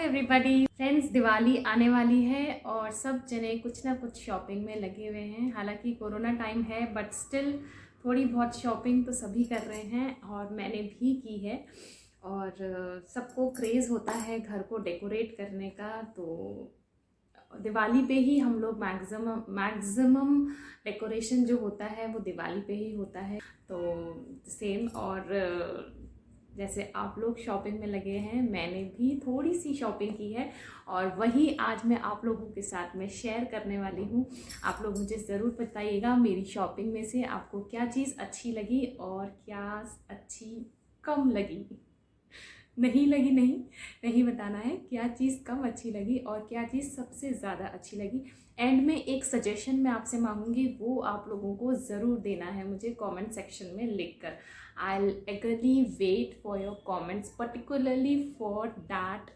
Everybody friends, Diwali आने वाली है और सब जने कुछ ना कुछ शॉपिंग में लगे हुए हैं। हालांकि कोरोना टाइम है बट स्टिल थोड़ी बहुत शॉपिंग तो सभी कर रहे हैं और मैंने भी की है। और सबको क्रेज़ होता है घर को डेकोरेट करने का, तो दिवाली पे ही हम लोग मैक्सिमम डेकोरेशन जो होता है वो दिवाली पे ही होता है। तो सेम, और जैसे आप लोग शॉपिंग में लगे हैं, मैंने भी थोड़ी सी शॉपिंग की है और वही आज मैं आप लोगों के साथ में शेयर करने वाली हूँ। आप लोग मुझे ज़रूर बताइएगा मेरी शॉपिंग में से आपको क्या चीज़ अच्छी लगी और क्या अच्छी कम लगी। नहीं लगी नहीं बताना है, क्या चीज़ कम अच्छी लगी और क्या चीज़ सबसे ज़्यादा अच्छी लगी। एंड में एक सजेशन मैं आपसे मांगूंगी, वो आप लोगों को ज़रूर देना है मुझे कमेंट सेक्शन में लिखकर। I will eagerly wait for your comments, particularly for that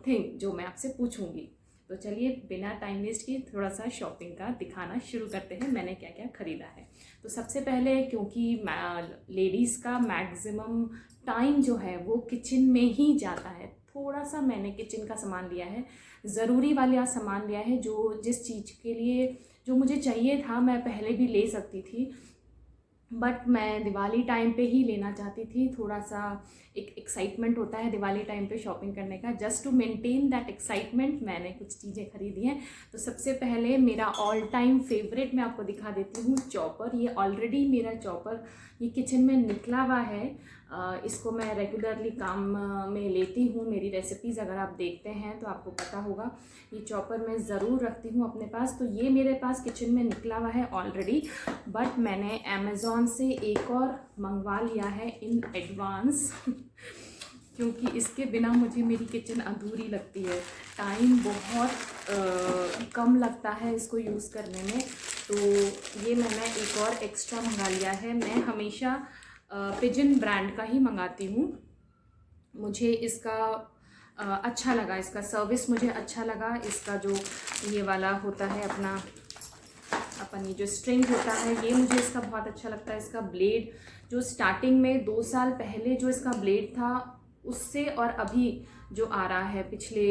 thing जो मैं आपसे पूछूंगी। तो चलिए बिना टाइम वेस्ट किए थोड़ा सा शॉपिंग का दिखाना शुरू करते हैं, मैंने क्या क्या ख़रीदा है। तो सबसे पहले, क्योंकि लेडीज़ का मैक्सिमम टाइम जो है वो किचन में ही जाता है, थोड़ा सा मैंने किचन का सामान लिया है, ज़रूरी वाला सामान लिया है। जो जिस चीज़ के लिए जो मुझे चाहिए था मैं पहले भी ले सकती थी, बट मैं दिवाली टाइम पे ही लेना चाहती थी। थोड़ा सा एक एक्साइटमेंट होता है दिवाली टाइम पे शॉपिंग करने का। Just to maintain that excitement मैंने कुछ चीज़ें खरीदी हैं। तो सबसे पहले मेरा ऑल टाइम फेवरेट मैं आपको दिखा देती हूँ, चॉपर। ये ऑलरेडी मेरा चॉपर ये किचन में निकला हुआ है। इसको मैं रेगुलरली काम में लेती हूँ। मेरी रेसिपीज़ अगर आप देखते हैं तो आपको पता होगा, ये चॉपर मैं ज़रूर रखती हूँ अपने पास। तो ये मेरे पास किचन में निकला हुआ है ऑलरेडी, बट मैंने अमेज़ॉन से एक और मंगवा लिया है इन एडवांस क्योंकि इसके बिना मुझे मेरी किचन अधूरी लगती है। टाइम बहुत कम लगता है इसको यूज़ करने में। तो ये मैंने एक और एक्स्ट्रा मंगा लिया है। मैं हमेशा पिजन ब्रांड का ही मंगाती हूँ। मुझे इसका अच्छा लगा, इसका सर्विस मुझे अच्छा लगा। इसका जो ये वाला होता है अपन ये जो स्ट्रिंग होता है, ये मुझे इसका बहुत अच्छा लगता है। इसका ब्लेड जो स्टार्टिंग में 2 साल पहले जो इसका ब्लेड था उससे और अभी जो आ रहा है पिछले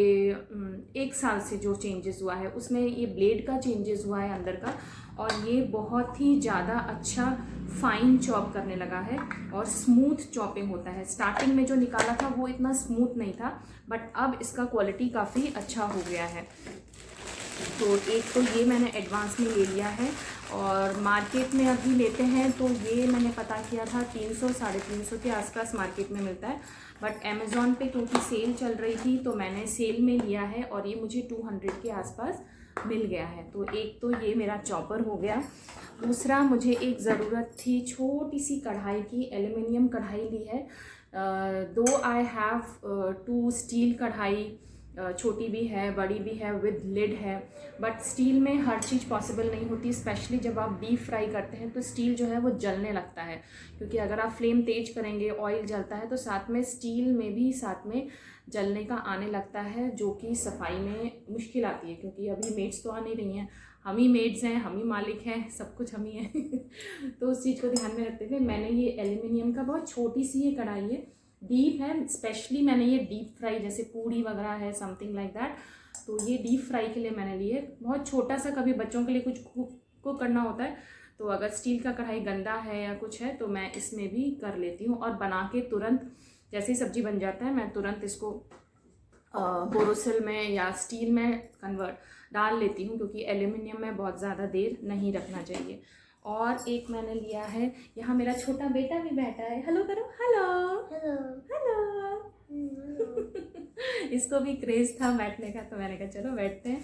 1 साल से जो चेंजेस हुआ है उसमें ये ब्लेड का चेंजेस हुआ है अंदर का, और ये बहुत ही ज़्यादा अच्छा फाइन चॉप करने लगा है और स्मूथ चॉपिंग होता है। स्टार्टिंग में जो निकाला था वो इतना स्मूथ नहीं था, बट अब इसका क्वालिटी काफ़ी अच्छा हो गया है। तो एक तो ये मैंने एडवांस में ले लिया है, और मार्केट में अभी लेते हैं तो ये मैंने पता किया था 300 350 के आसपास मार्केट में मिलता है, बट अमेज़ॉन पे क्योंकि सेल चल रही थी तो मैंने सेल में लिया है और ये मुझे 200 के आसपास मिल गया है। तो एक तो ये मेरा चॉपर हो गया। दूसरा, मुझे एक ज़रूरत थी छोटी सी कढ़ाई की, एल्युमिनियम कढ़ाई ली है। दो आई हैव 2 स्टील कढ़ाई, छोटी भी है बड़ी भी है विद लिड है, बट स्टील में हर चीज़ पॉसिबल नहीं होती। स्पेशली जब आप डीप फ्राई करते हैं तो स्टील जो है वो जलने लगता है, क्योंकि अगर आप फ्लेम तेज करेंगे ऑयल जलता है, तो साथ में स्टील में भी साथ में जलने का आने लगता है, जो कि सफाई में मुश्किल आती है। क्योंकि अभी मेड्स तो आ नहीं रही हैं, हम ही मेड्स हैं, हम ही मालिक हैं, सब कुछ हम ही हैं तो उस चीज़ को ध्यान में रखते हुए मैंने ये एल्युमिनियम का बहुत छोटी सी ये कढ़ाई है, डीप है। स्पेशली मैंने ये डीप फ्राई जैसे पूड़ी वगैरह है, समथिंग लाइक दैट, तो ये डीप फ्राई के लिए मैंने ली है। बहुत छोटा सा, कभी बच्चों के लिए कुछ को करना होता है तो अगर स्टील का कढ़ाई गंदा है या कुछ है तो मैं इसमें भी कर लेती हूँ, और बना के तुरंत जैसे ही सब्जी बन जाता है मैं तुरंत इसको बोरोसिल में या स्टील में कन्वर्ट डाल लेती हूँ, क्योंकि एल्युमिनियम में बहुत ज़्यादा देर नहीं रखना चाहिए। और एक मैंने लिया है, यहाँ मेरा छोटा बेटा भी बैठा है, हेलो करो, हेलो हेलो इसको भी क्रेज़ था बैठने का, तो मैंने कहा चलो बैठते हैं।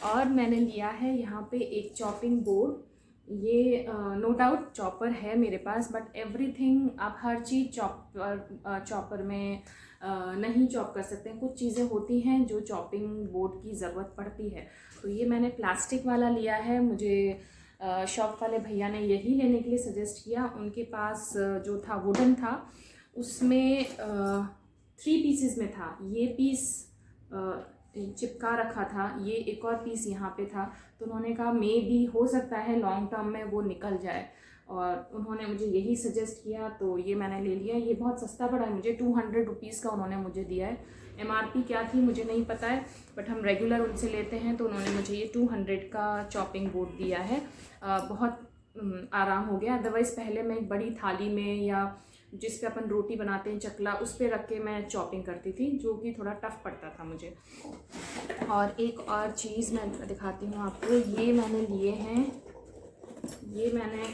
और मैंने लिया है यहाँ पे एक चॉपिंग बोर्ड। ये नो डाउट चॉपर है मेरे पास, बट एवरीथिंग आप हर चीज़ चॉपर में नहीं चॉप कर सकते हैं। कुछ चीज़ें होती हैं जो चॉपिंग बोर्ड की ज़रूरत पड़ती है। तो ये मैंने प्लास्टिक वाला लिया है। मुझे शॉप वाले भैया ने यही लेने के लिए सजेस्ट किया। उनके पास जो था वुडन था, उसमें 3 पीसेस में था। ये पीस चिपका रखा था, ये एक और पीस यहाँ पे था। तो उन्होंने कहा मे भी हो सकता है लॉन्ग टर्म में वो निकल जाए, और उन्होंने मुझे यही सजेस्ट किया, तो ये मैंने ले लिया। ये बहुत सस्ता पड़ा है मुझे, 200 रुपीज़ का उन्होंने मुझे दिया है। MRP क्या थी मुझे नहीं पता है, बट हम रेगुलर उनसे लेते हैं, तो उन्होंने मुझे ये 200 का चॉपिंग बोर्ड दिया है। बहुत आराम हो गया। अदरवाइज़ पहले मैं एक बड़ी थाली में या जिस पे अपन रोटी बनाते हैं चकला, उस पे रख के मैं चॉपिंग करती थी, जो कि थोड़ा टफ पड़ता था मुझे। और एक और चीज़ मैं दिखाती हूँ आपको, ये मैंने लिए हैं, ये मैंने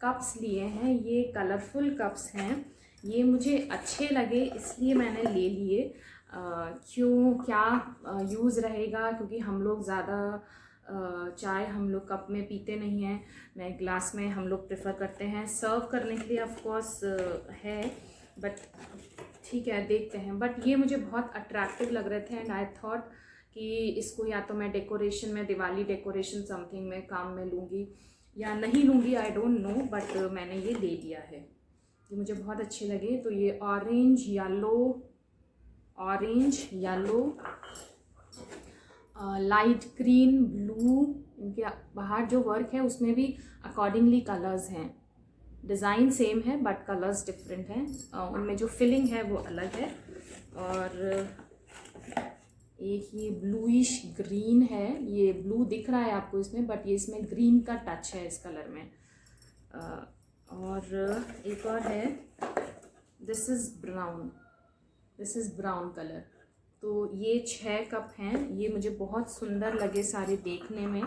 कप्स लिए हैं, ये कलरफुल कप्स हैं। ये मुझे अच्छे लगे इसलिए मैंने ले लिए। क्यों, क्या यूज़ रहेगा, क्योंकि हम लोग ज़्यादा चाय हम लोग कप में पीते नहीं हैं, मैं ग्लास में हम लोग प्रेफर करते हैं। सर्व करने के लिए ऑफ कोर्स है, बट ठीक है देखते हैं। बट ये मुझे बहुत अट्रैक्टिव लग रहे थे एंड आई थॉट कि इसको या तो मैं डेकोरेशन में, दिवाली डेकोरेशन समथिंग में काम में लूँगी या नहीं लूँगी, आई डोंट नो, बट मैंने ये ले लिया है। ये मुझे बहुत अच्छे लगे। तो ये orange yellow, light green, blue, इनके बाहर जो वर्क है उसमें भी अकॉर्डिंगली कलर्स हैं। डिज़ाइन सेम है बट कलर्स डिफरेंट हैं, उनमें जो फिलिंग है वो अलग है। और एक ये ब्लूइश ग्रीन है, ये ब्लू दिख रहा है आपको इसमें, बट ये इसमें ग्रीन का टच है इस कलर में। और एक और है, दिस इज़ ब्राउन कलर। तो ये 6 कप हैं, ये मुझे बहुत सुंदर लगे सारे देखने में,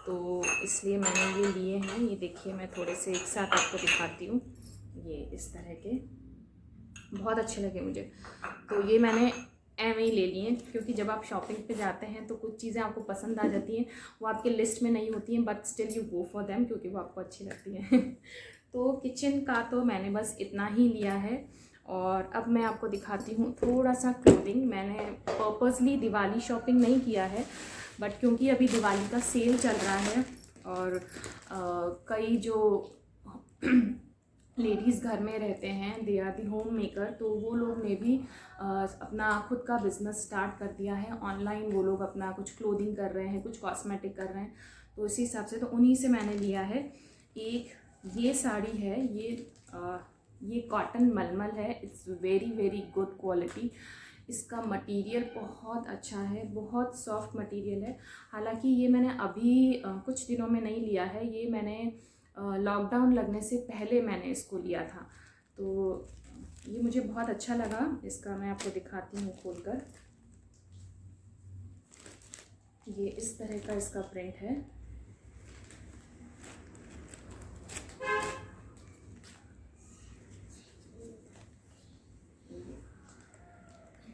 तो इसलिए मैंने ये लिए हैं। ये देखिए, मैं थोड़े से एक साथ आपको दिखाती हूँ। ये इस तरह के बहुत अच्छे लगे मुझे, तो ये मैंने एम ही ले लिए, क्योंकि जब आप शॉपिंग पे जाते हैं तो कुछ चीज़ें आपको पसंद आ जाती हैं, वो आपके लिस्ट में नहीं होती हैं, but still you go for them क्योंकि वो आपको अच्छी लगती हैं। तो किचन का तो मैंने बस इतना ही लिया है। और अब मैं आपको दिखाती हूँ थोड़ा सा क्लोथिंग। मैंने पर्पसली दिवाली शॉपिंग नहीं किया है, बट क्योंकि अभी दिवाली का सेल चल रहा है और कई जो लेडीज़ घर में रहते हैं, they are the homemaker, तो वो लोग ने भी अपना खुद का बिज़नेस स्टार्ट कर दिया है ऑनलाइन। वो लोग अपना कुछ क्लोथिंग कर रहे हैं, कुछ कॉस्मेटिक कर रहे हैं, तो इसी हिसाब से तो उन्हीं से मैंने लिया है। एक ये साड़ी है, ये कॉटन मलमल है, it's very very good quality. इसका मटेरियल बहुत अच्छा है, बहुत सॉफ्ट मटेरियल है। हालांकि ये मैंने अभी कुछ दिनों में नहीं लिया है, ये मैंने लॉकडाउन लगने से पहले मैंने इसको लिया था, तो ये मुझे बहुत अच्छा लगा। इसका मैं आपको दिखाती हूँ खोलकर। ये इस तरह का इसका प्रिंट है।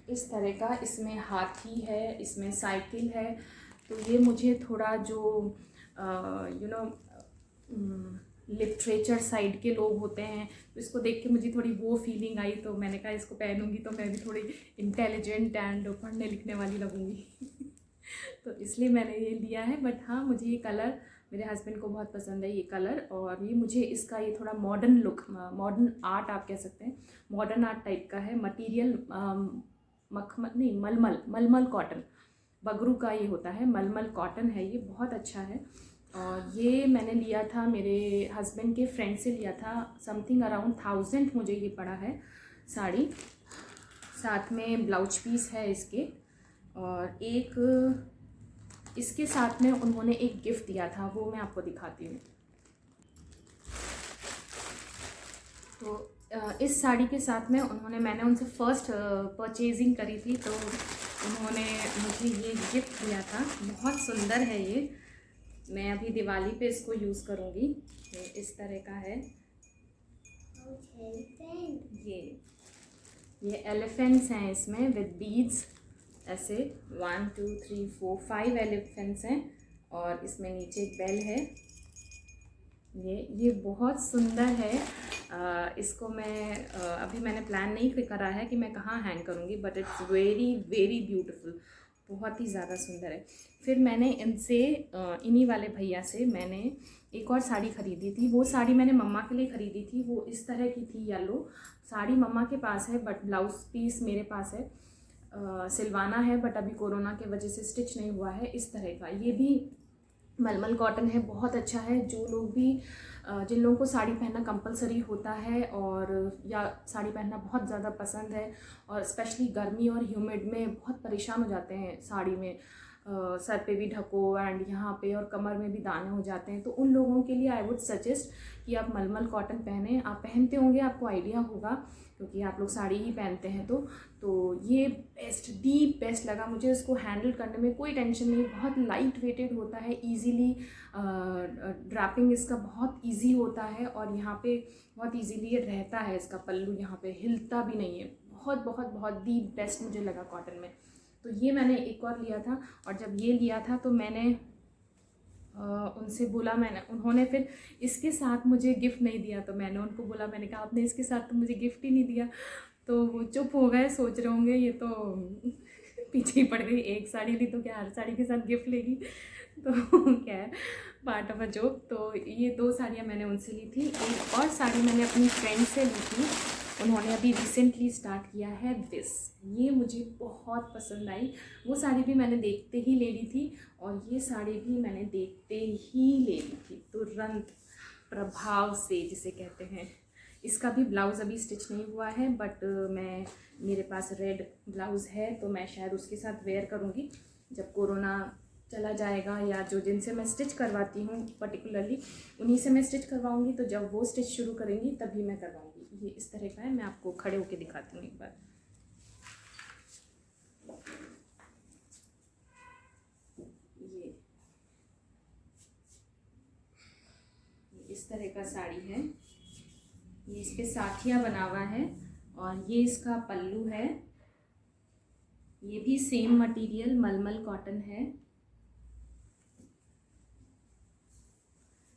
इस तरह का, इसमें हाथी है, इसमें साइकिल है, तो ये मुझे थोड़ा जो लिटरेचर साइड के लोग होते हैं, तो इसको देख के मुझे थोड़ी वो फीलिंग आई, तो मैंने कहा इसको पहनूंगी तो मैं भी थोड़ी इंटेलिजेंट एंड पढ़ने लिखने वाली लगूंगी। तो इसलिए मैंने ये लिया है। बट हाँ, मुझे ये कलर, मेरे हस्बैंड को बहुत पसंद है ये कलर, और ये मुझे इसका ये थोड़ा मॉडर्न लुक, मॉडर्न आर्ट आप कह सकते हैं, मॉडर्न आर्ट टाइप का है। मटीरियल मखमल नहीं, मलमल कॉटन, बगरू का ये होता है, मलमल कॉटन है, ये बहुत अच्छा है। और ये मैंने लिया था, मेरे हस्बैंड के फ्रेंड से लिया था, समथिंग अराउंड 1000 मुझे ये पड़ा है साड़ी। साथ में ब्लाउज पीस है इसके, और एक इसके साथ में उन्होंने एक गिफ्ट दिया था, वो मैं आपको दिखाती हूँ। तो इस साड़ी के साथ में मैंने उनसे फर्स्ट परचेजिंग करी थी, तो उन्होंने मुझे ये गिफ्ट दिया था। बहुत सुंदर है ये, मैं अभी दिवाली पे इसको यूज़ करूँगी। ये इस तरह का है। ये एलिफेंट्स हैं इसमें विद बीड्स, ऐसे 1 2 3 4 5 एलिफेंट्स हैं, और इसमें नीचे एक बेल है। ये बहुत सुंदर है। इसको मैं अभी मैंने प्लान नहीं करा है कि मैं कहाँ हैंग करूँगी, but it's very very beautiful, बहुत ही ज़्यादा सुंदर है। फिर मैंने इन्हीं वाले भैया से मैंने एक और साड़ी ख़रीदी थी। वो साड़ी मैंने मम्मा के लिए ख़रीदी थी, वो इस तरह की थी, येलो साड़ी मम्मा के पास है, बट ब्लाउज पीस मेरे पास है, सिलवाना है, बट अभी कोरोना के वजह से स्टिच नहीं हुआ है। इस तरह का ये भी मलमल कॉटन है, बहुत अच्छा है। जो लोग भी जिन लोगों को साड़ी पहनना कंपलसरी होता है और या साड़ी पहनना बहुत ज़्यादा पसंद है और स्पेशली गर्मी और ह्यूमिड में बहुत परेशान हो जाते हैं साड़ी में, सर पे भी ढको एंड यहाँ पे और कमर में भी दाने हो जाते हैं, तो उन लोगों के लिए आई वुड सजेस्ट कि आप मलमल कॉटन पहने। आप पहनते होंगे, आपको आइडिया होगा क्योंकि आप लोग साड़ी ही पहनते हैं। तो ये बेस्ट, दी बेस्ट लगा मुझे। इसको हैंडल करने में कोई टेंशन नहीं, बहुत लाइट वेटेड होता है, इजीली ड्रैपिंग इसका बहुत इजी होता है और यहाँ पे बहुत इजीली ये रहता है। इसका पल्लू यहाँ पे हिलता भी नहीं है। बहुत बहुत बहुत दी बेस्ट मुझे लगा कॉटन में। तो ये मैंने एक और लिया था और जब ये लिया था तो मैंने उनसे बोला, उन्होंने फिर इसके साथ मुझे गिफ्ट नहीं दिया। तो मैंने उनको बोला, मैंने कहा आपने इसके साथ तो मुझे गिफ्ट ही नहीं दिया। तो वो चुप हो गए, सोच रहे होंगे ये तो पीछे ही पड़ गई, एक साड़ी ली तो क्या हर साड़ी के साथ गिफ्ट लेगी। तो क्या है, पार्ट ऑफ अ जोक। तो ये 2 साड़ियाँ मैंने उनसे ली थी। एक और साड़ी मैंने अपनी फ्रेंड से ली थी, उन्होंने अभी रिसेंटली स्टार्ट किया है दिस। ये मुझे बहुत पसंद आई। वो साड़ी भी मैंने देखते ही ले ली थी और ये साड़ी भी मैंने देखते ही ले ली थी, तुरंत प्रभाव से जिसे कहते हैं। इसका भी ब्लाउज़ अभी स्टिच नहीं हुआ है, बट मेरे पास रेड ब्लाउज़ है तो मैं शायद उसके साथ वेयर करूँगी जब कोरोना चला जाएगा, या जो जिनसे मैं स्टिच करवाती हूँ पर्टिकुलरली उन्हीं से मैं स्टिच करवाऊँगी। तो जब वो स्टिच शुरू करेंगी तभी मैं करवाऊँगी। ये इस तरह का है, मैं आपको खड़े होके दिखाती हूँ एक बार। ये इस तरह का साड़ी है, ये इस पे साथिया बना हुआ है और ये इसका पल्लू है। ये भी सेम मटेरियल मलमल कॉटन है।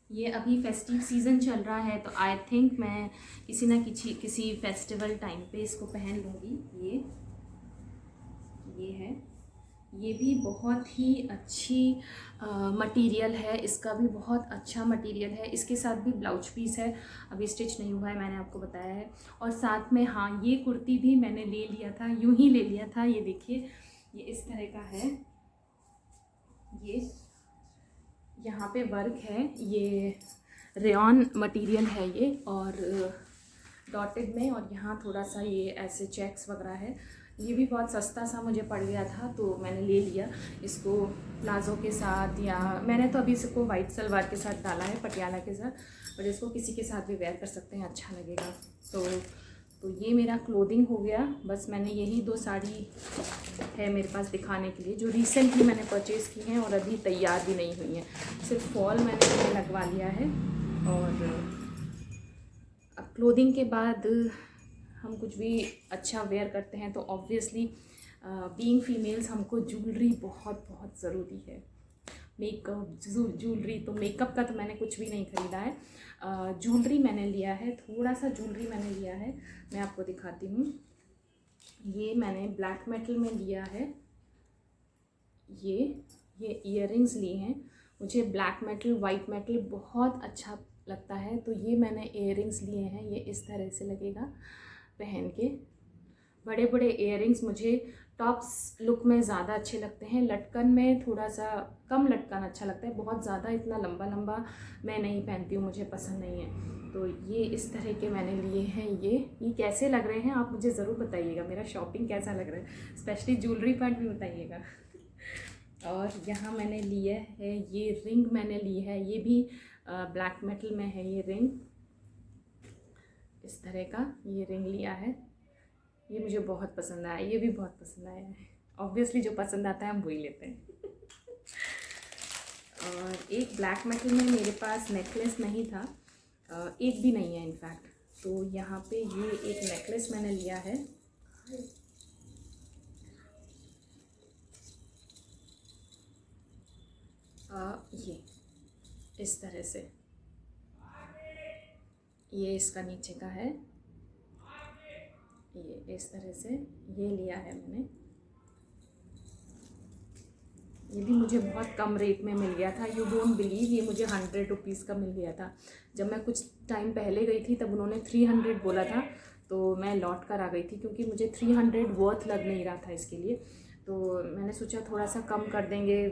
ये अभी फेस्टिव सीज़न चल रहा है तो आई थिंक मैं किसी ना किसी फेस्टिवल टाइम पे इसको पहन लूँगी। ये है, ये भी बहुत ही अच्छी मटेरियल है, इसका भी बहुत अच्छा मटेरियल है। इसके साथ भी ब्लाउज पीस है, अभी स्टिच नहीं हुआ है, मैंने आपको बताया है। और साथ में हाँ, ये कुर्ती भी मैंने ले लिया था, यूं ही ले लिया था। ये देखिए, ये इस तरह का है। ये यहाँ पे वर्क है, ये रेयॉन मटेरियल है ये, और डॉटेड में, और यहाँ थोड़ा सा ये ऐसे चेक्स वगैरह है। ये भी बहुत सस्ता सा मुझे पड़ गया था तो मैंने ले लिया इसको प्लाज़ो के साथ, या मैंने तो अभी इसको वाइट सलवार के साथ डाला है पटियाला के साथ, और इसको किसी के साथ भी वेयर कर सकते हैं, अच्छा लगेगा। तो ये मेरा क्लोथिंग हो गया। बस मैंने यही 2 साड़ी है मेरे पास दिखाने के लिए जो रिसेंटली मैंने परचेज़ की हैं और अभी तैयार भी नहीं हुई हैं, सिर्फ फॉल मैंने इन्हें लगवा लिया है। और अब क्लोथिंग के बाद हम कुछ भी अच्छा वेयर करते हैं तो ऑब्वियसली बीइंग फीमेल्स हमको ज्वेलरी बहुत बहुत ज़रूरी है। मेकअप, ज्वेलरी, तो मेकअप का तो मैंने कुछ भी नहीं ख़रीदा है। ज्वेलरी मैंने लिया है, थोड़ा सा ज्वेलरी मैंने लिया है, मैं आपको दिखाती हूँ। ये मैंने ब्लैक मेटल में लिया है। ये इयररिंग्स लिए हैं। मुझे ब्लैक मेटल, वाइट मेटल बहुत अच्छा लगता है, तो ये मैंने इयररिंग्स लिए हैं। ये इस तरह से लगेगा पहन के। बड़े बड़े इयररिंग्स मुझे टॉप्स लुक में ज़्यादा अच्छे लगते हैं, लटकन में थोड़ा सा कम लटकन अच्छा लगता है, बहुत ज़्यादा इतना लंबा लंबा मैं नहीं पहनती हूँ, मुझे पसंद नहीं है। तो ये इस तरह के मैंने लिए हैं। ये कैसे लग रहे हैं आप मुझे ज़रूर बताइएगा, मेरा शॉपिंग कैसा लग रहा है, स्पेशली ज्वेलरी पार्ट भी बताइएगा। और यहाँ मैंने लिया है, ये रिंग मैंने ली है, ये भी ब्लैक मेटल में है। ये रिंग इस तरह का ये रिंग लिया है, ये मुझे बहुत पसंद आया, ये भी बहुत पसंद आया है। ऑब्वियसली जो पसंद आता है हम वही लेते हैं। और एक ब्लैक मेटल में मेरे पास नेकलेस नहीं था, एक भी नहीं है इनफैक्ट, तो यहाँ पे ये एक नेकलेस मैंने लिया है। ये इस तरह से, ये इसका नीचे का है, ये इस तरह से ये लिया है मैंने। ये भी मुझे बहुत कम रेट में मिल गया था, यू डोंट बिलीव, ये मुझे 100 रुपीज़ का मिल गया था। जब मैं कुछ टाइम पहले गई थी तब उन्होंने 300 बोला था, तो मैं लौट कर आ गई थी क्योंकि मुझे 300 वर्थ लग नहीं रहा था इसके लिए। तो मैंने सोचा थोड़ा सा कम कर देंगे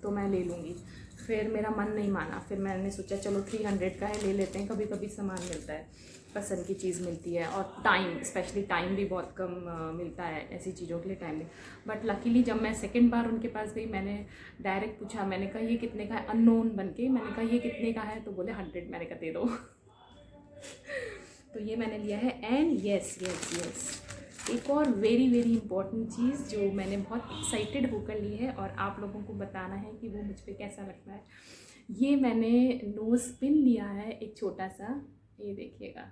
तो मैं ले लूँगी। फिर मेरा मन नहीं माना, फिर मैंने सोचा चलो 300 का है, ले लेते हैं, कभी कभी सामान मिलता है, पसंद की चीज़ मिलती है, और टाइम, स्पेशली टाइम भी बहुत कम मिलता है ऐसी चीज़ों के लिए, टाइम भी। बट लकीली जब मैं सेकंड बार उनके पास गई, मैंने डायरेक्ट पूछा, मैंने कहा ये कितने का है, अननोन बन के मैंने कहा ये कितने का है, तो बोले 100। मैंने कहा दे दो। तो ये मैंने लिया है। एंड यस एक और वेरी वेरी इंपॉर्टेंट चीज़ जो मैंने बहुत एक्साइटेड होकर ली है और आप लोगों को बताना है कि वो मुझ पर कैसा लगता है। ये मैंने नोज़ पिन लिया है, एक छोटा सा, ये देखिएगा,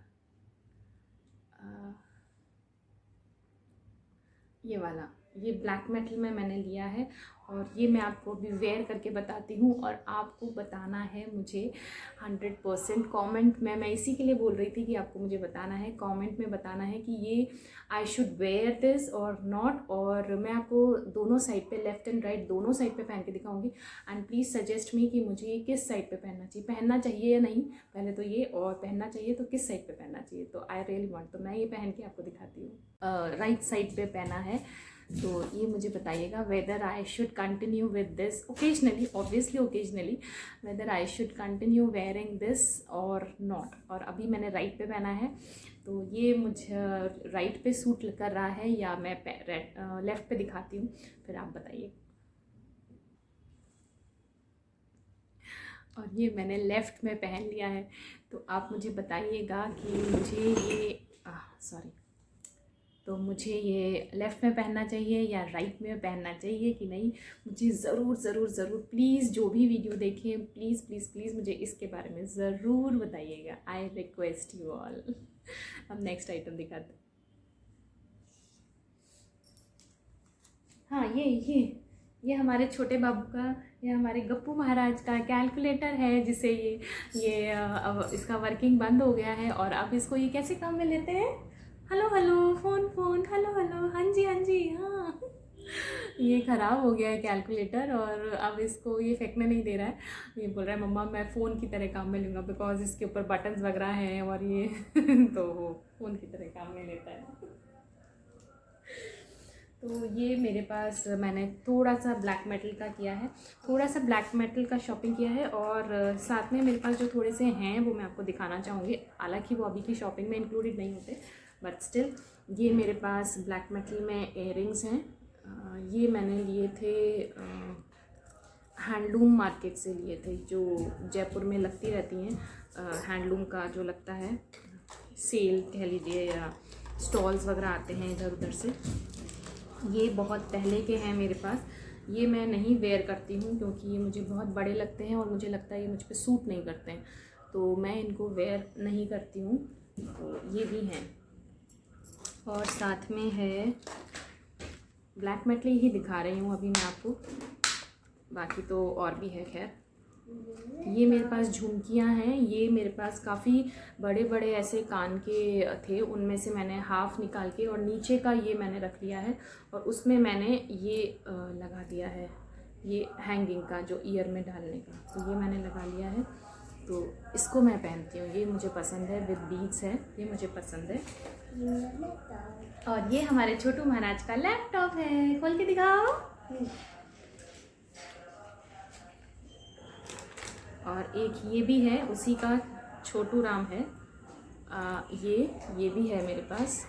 ये वाला, ये ब्लैक मेटल में मैंने लिया है, और ये मैं आपको अभी वेयर करके बताती हूँ, और आपको बताना है मुझे 100% कमेंट में। मैं इसी के लिए बोल रही थी कि आपको मुझे बताना है, कमेंट में बताना है कि ये आई शुड वेयर दिस और नॉट। और मैं आपको दोनों साइड पे, लेफ़्ट एंड राइट दोनों साइड पे पहन के दिखाऊंगी। एंड प्लीज़ सजेस्ट मी कि मुझे ये किस साइड पे पहनना चाहिए या नहीं, पहले तो ये, और पहनना चाहिए तो किस साइड पे पहनना चाहिए। तो आई रियली वांट, तो मैं ये पहन के आपको दिखाती हूँ। राइट साइड पे पहना है, तो ये मुझे बताइएगा whether I should continue with this occasionally, obviously occasionally, whether I should continue wearing this और नॉट। और अभी मैंने राइट पे पहना है, तो ये मुझे राइट पे सूट कर रहा है या मैं लेफ़्ट पे दिखाती हूँ, फिर आप बताइए। और ये मैंने लेफ़्ट में पहन लिया है, तो आप मुझे बताइएगा कि मुझे ये तो मुझे ये लेफ़्ट में पहनना चाहिए या राइट में पहनना चाहिए कि नहीं। मुझे ज़रूर ज़रूर ज़रूर प्लीज़, जो भी वीडियो देखें, प्लीज़ प्लीज़ प्लीज़ मुझे इसके बारे में ज़रूर बताइएगा। I request you all. अब नेक्स्ट आइटम दिखाते हैं। हाँ, ये हमारे छोटे बाबू का, ये हमारे गप्पू महाराज का कैलकुलेटर है, जिसे ये इसका वर्किंग बंद हो गया है, और अब इसको ये कैसे काम में लेते हैं, hello hello, phone, hello hello, हाँ जी हाँ। ये ख़राब हो गया है कैलकुलेटर, और अब इसको ये फेंकने नहीं दे रहा है। ये बोल रहा है मम्मा मैं फ़ोन की तरह काम में लूँगा, बिकॉज इसके ऊपर बटन्स वगैरह हैं, और ये तो वो फ़ोन की तरह काम में लेता है। तो ये मेरे पास, मैंने थोड़ा सा ब्लैक मेटल का किया है, थोड़ा सा ब्लैक मेटल का शॉपिंग किया है, और साथ में मेरे पास जो थोड़े से हैं वो मैं आपको दिखाना चाहूँगी। हालांकि वो अभी की शॉपिंग में इंक्लूडेड नहीं होते, बट स्टिल ये मेरे पास ब्लैक मेटल में इयररिंग्स हैं। ये मैंने लिए थे, हैंडलूम मार्केट से लिए थे, जो जयपुर में लगती रहती हैं, हैंडलूम का जो लगता है, सेल कह लीजिए, या स्टॉल्स वगैरह आते हैं इधर उधर से। ये बहुत पहले के हैं मेरे पास, ये मैं नहीं वेयर करती हूँ क्योंकि ये मुझे बहुत बड़े लगते हैं, और मुझे लगता है ये मुझ पे सूट नहीं करते हैं, तो मैं इनको वेयर नहीं करती हूँ। तो ये भी हैं, और साथ में है ब्लैक मेटल ही दिखा रही हूँ अभी मैं आपको, बाकी तो और भी है। खैर, ये मेरे पास झुमकियाँ हैं, ये मेरे पास काफ़ी बड़े बड़े ऐसे कान के थे, उनमें से मैंने हाफ़ निकाल के, और नीचे का ये मैंने रख लिया है, और उसमें मैंने ये लगा दिया है, ये हैंगिंग का जो ईयर में डालने का, तो ये मैंने लगा लिया है। तो इसको मैं पहनती हूँ, ये मुझे पसंद है, विद बीड्स है, ये मुझे पसंद है। और ये हमारे छोटू महाराज का लैपटॉप है, खोल के दिखाओ। और एक ये भी है, उसी का छोटू राम है। ये भी है मेरे पास,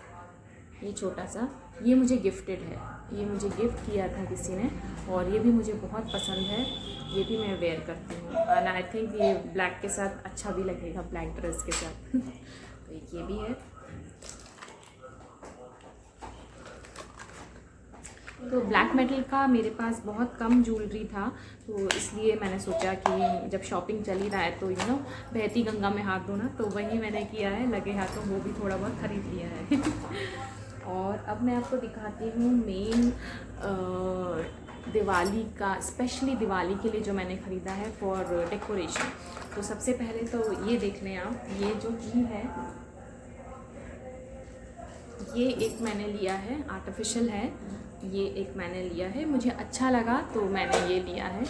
ये छोटा सा, ये मुझे गिफ्टेड है, ये मुझे गिफ्ट किया था किसी ने, और ये भी मुझे बहुत पसंद है, ये भी मैं वेयर करती हूँ, एंड आई थिंक ये ब्लैक के साथ अच्छा भी लगेगा, ब्लैक ड्रेस के साथ। तो ये भी है। तो ब्लैक मेटल का मेरे पास बहुत कम ज्वेलरी था, तो इसलिए मैंने सोचा कि जब शॉपिंग चल ही रहा है तो बहती गंगा में हाथ धोना, तो वही मैंने किया है, लगे हाथों वो भी थोड़ा बहुत ख़रीद लिया है। और अब मैं आपको दिखाती हूँ मेन दिवाली का, स्पेशली दिवाली के लिए जो मैंने ख़रीदा है फॉर डेकोरेशन। तो सबसे पहले तो ये देख लें आप, ये जो की है, ये एक मैंने लिया है, आर्टिफिशियल है, ये एक मैंने लिया है, मुझे अच्छा लगा तो मैंने ये लिया है।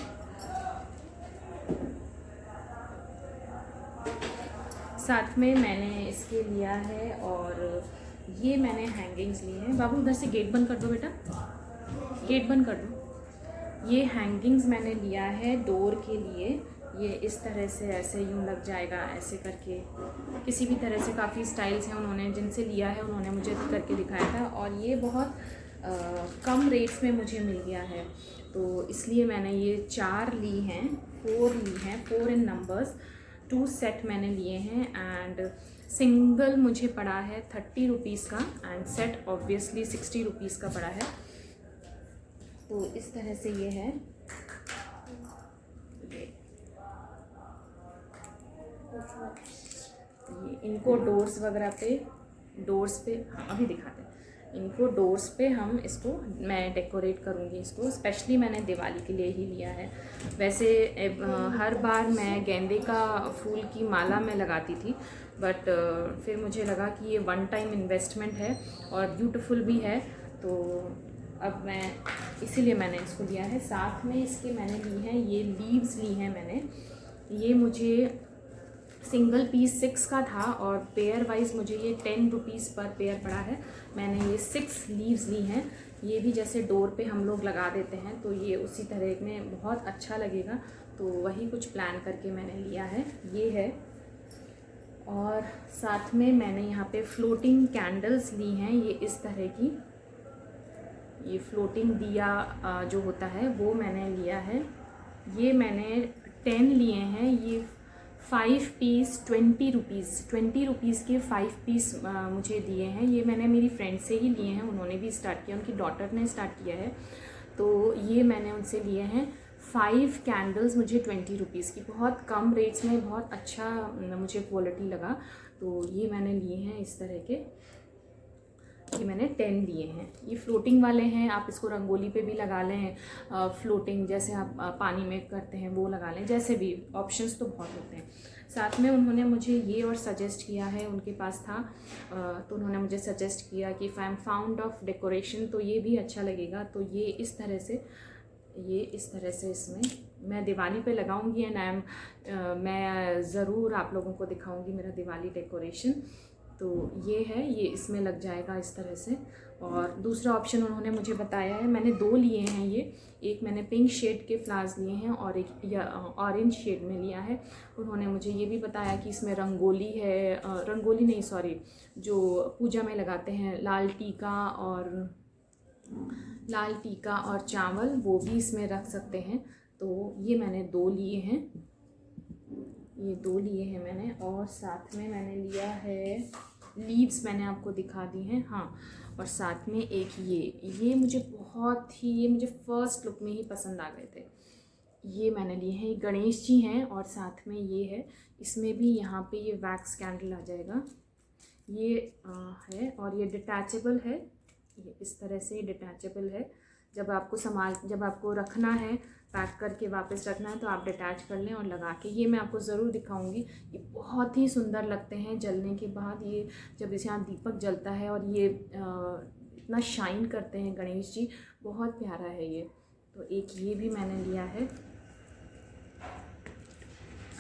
साथ में मैंने इसके लिया है, और ये मैंने हैंगिंग्स लिए हैं। बाबू उधर से गेट बंद कर दो बेटा। गेट बंद कर दो। ये हैंगिंग्स मैंने लिया है डोर के लिए। ये इस तरह से ऐसे यूँ लग जाएगा, ऐसे करके किसी भी तरह से। काफ़ी स्टाइल्स हैं, उन्होंने जिनसे लिया है उन्होंने मुझे करके दिखाया था, और ये बहुत कम रेट्स में मुझे मिल गया है, तो इसलिए मैंने ये 4 ली हैं, 4 ली हैं, 4 इन नंबर्स। 2 सेट मैंने लिए हैं, एंड सिंगल मुझे पड़ा है 30 रुपीज़ का, एंड सेट ऑब्वियसली 60 रुपीज़ का पड़ा है। तो इस तरह से ये है। ये इनको डोर्स वगैरह पे, डोर्स पे अभी दिखाते हैं। इनको डोर्स पे हम इसको, मैं डेकोरेट करूँगी इसको। स्पेशली मैंने दिवाली के लिए ही लिया है। वैसे हर बार मैं गेंदे का फूल की माला में लगाती थी, बट फिर मुझे लगा कि ये वन टाइम इन्वेस्टमेंट है और ब्यूटीफुल भी है, तो अब मैं इसीलिए मैंने इसको लिया है। साथ में इसके मैंने ली हैं ये लीव्स ली हैं मैंने। ये मुझे सिंगल पीस 6 का था, और पेयर वाइज मुझे ये 10 रुपीज़ पर पेयर पड़ा है। मैंने ये 6 लीव्स ली हैं। ये भी जैसे डोर पे हम लोग लगा देते हैं, तो ये उसी तरह में बहुत अच्छा लगेगा, तो वही कुछ प्लान करके मैंने लिया है। ये है, और साथ में मैंने यहाँ पे फ्लोटिंग कैंडल्स ली हैं। ये इस तरह की, ये फ्लोटिंग दिया जो होता है वो मैंने लिया है। ये मैंने 10 लिए हैं। ये 5 पीस 20 रुपीज़ के 5 पीस मुझे दिए हैं। ये मैंने मेरी फ्रेंड से ही लिए हैं, उन्होंने भी स्टार्ट किया, उनकी डॉटर ने स्टार्ट किया है, तो ये मैंने उनसे लिए हैं। 5 कैंडल्स मुझे 20 रुपीज़ की, बहुत कम रेट्स में, बहुत अच्छा मुझे क्वालिटी लगा, तो ये मैंने लिए हैं इस तरह के। ये मैंने 10 लिए हैं। ये फ्लोटिंग वाले हैं, आप इसको रंगोली पे भी लगा लें, फ्लोटिंग जैसे आप पानी में करते हैं वो लगा लें, जैसे भी ऑप्शंस तो बहुत होते हैं। साथ में उन्होंने मुझे ये और सजेस्ट किया है, उनके पास था तो उन्होंने मुझे सजेस्ट किया कि if I am found of decoration तो ये भी अच्छा लगेगा, तो ये इस तरह से, ये इस तरह से इसमें मैं दिवाली पे लगाऊंगी, एंड मैं ज़रूर आप लोगों को दिखाऊंगी मेरा दिवाली डेकोरेशन। तो ये है, ये इसमें लग जाएगा इस तरह से। और दूसरा ऑप्शन उन्होंने मुझे बताया है, मैंने 2 लिए हैं ये, एक मैंने पिंक शेड के फ्लावर्स लिए हैं और एक या ऑरेंज शेड में लिया है। उन्होंने मुझे ये भी बताया कि इसमें रंगोली है, रंगोली नहीं सॉरी, जो पूजा में लगाते हैं लाल टीका और चावल, वो भी इसमें रख सकते हैं। तो ये मैंने 2 लिए हैं, ये 2 लिए हैं मैंने। और साथ में मैंने लिया है लीव्स, मैंने आपको दिखा दी हैं, हाँ। और साथ में एक ये मुझे बहुत ही, ये मुझे फर्स्ट लुक में ही पसंद आ गए थे। ये मैंने लिए हैं, ये गणेश जी हैं, और साथ में ये है, इसमें भी यहाँ पे ये वैक्स कैंडल आ जाएगा। ये है, और ये डिटैचेबल है, ये इस तरह से डिटैचेबल है। जब आपको रखना है, पैक करके वापस रखना है, तो आप डिटैच कर लें और लगा के, ये मैं आपको ज़रूर दिखाऊंगी। ये बहुत ही सुंदर लगते हैं जलने के बाद, ये जब इसे यहाँ दीपक जलता है और ये इतना शाइन करते हैं गणेश जी, बहुत प्यारा है ये। तो एक ये भी मैंने लिया है।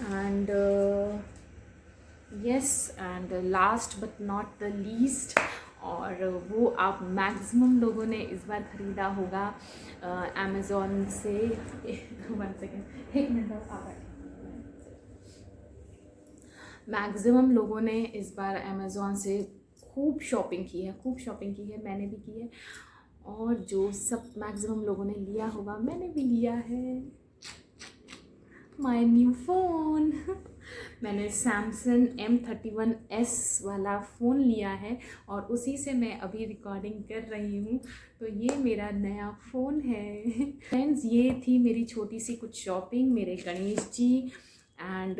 And yes, and last but not the least, और वो आप मैक्सिमम लोगों ने इस बार ख़रीदा होगा अमेज़ॉन से। 1 सेकेंड, 1 मिनट आप मैक्सिमम लोगों ने इस बार अमेज़ॉन से खूब शॉपिंग की है, मैंने भी की है, और जो सब मैक्सिमम लोगों ने लिया होगा, मैंने भी लिया है माय न्यू फ़ोन। मैंने सैमसंग M31s वाला फ़ोन लिया है, और उसी से मैं अभी रिकॉर्डिंग कर रही हूँ, तो ये मेरा नया फ़ोन है। फ्रेंड्स, ये थी मेरी छोटी सी कुछ शॉपिंग, मेरे गणेश जी एंड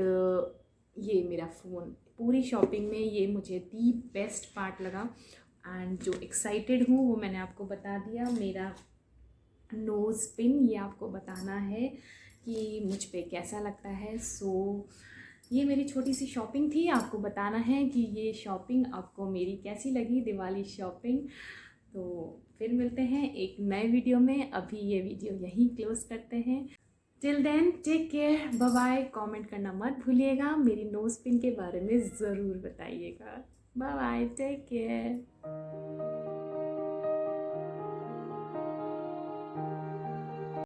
ये मेरा फ़ोन। पूरी शॉपिंग में ये मुझे दी बेस्ट पार्ट लगा, एंड जो एक्साइटेड हूँ वो मैंने आपको बता दिया। मेरा नोज़ पिन, ये आपको बताना है कि मुझ पे कैसा लगता है। सो ये मेरी छोटी सी शॉपिंग थी, आपको बताना है कि ये शॉपिंग आपको मेरी कैसी लगी, दिवाली शॉपिंग। तो फिर मिलते हैं एक नए वीडियो में, अभी ये वीडियो यहीं क्लोज करते हैं। Till then take care, bye bye. Comment करना मत भूलिएगा, मेरी नोज़ पिन के बारे में ज़रूर बताइएगा। Bye bye, take care.